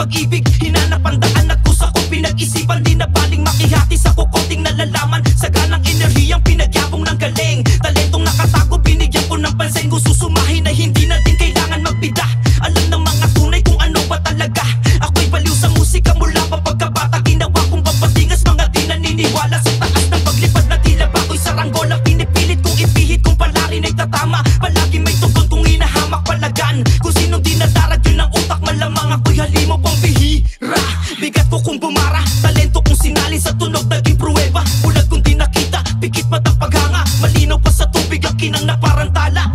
pag-ibig, hinanap ang daan at kusa ko pinag-isipan. Di na baling makihati sa kukunting nalalaman. Saganang enerhiyang pinagyabong ng galing, talentong nakatago binigyan ko ng pansin. Kung susumahin ay hindi na din kailangan magbida. Alam ng mga tunay kung ano ba talaga. Ako'y baliw sa musika mula pa pagkabata. Ginawa kong papatingas mga di naniniwala. Sa taas ng paglipad na tila bako'y saranggola. Pinipilit kong ipihit kung palarin ay tatama. Palagi may tugon kung hinahamak palagan. Kung sinong dinadarag yun ang utak, malamang ako'y halimo pang bihira. Bigat ko kung bumara, talento kong sinali sa tunog naging pruweba. Bulag kong di nakita, pikit matang paghanga. Malinaw pa sa tubig ang kinang na parang tala.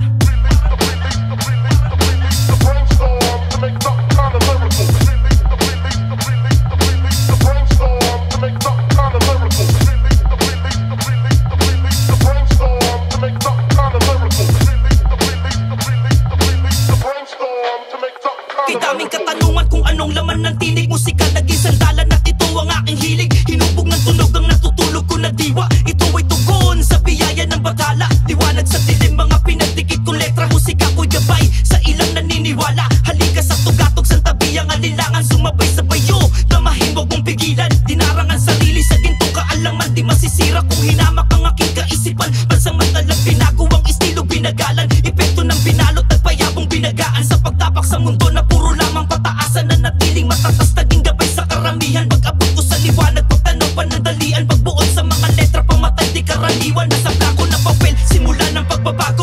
Daming katanungan kung anong laman ng tinig. Musika naging sandalan at ito ang aking hilig. Hinubog ng tunog ang natutulog ko na diwa. Ito ay tugon sa biyaya ng batala. Liwanag sa dilim, mga pinagdikit kong letra. Musika ko'y gabay sa ilang naniniwala. Halika sa tugatog sa tabi ang alilangan. Sumabay sa bayo na mahimbog mong pigilan. Dinarangan sarili sa gintong kaalaman. Di masisira kung hinamak ang aking kaisipan. Pansamantalang binago ang estilo binagalan. Epekto ng binalot at payabong binagaan. Sa pagtapak sa mundo na puro lamang pataasan, na natiling matatas naging gabay sa karamihan. Pag-abot ko sa liwanag, pagtanaw panandalian. Pagbuod sa mga letra, pamatay di karaniwan. Nasa blanco na papel, simula ng pagbabago.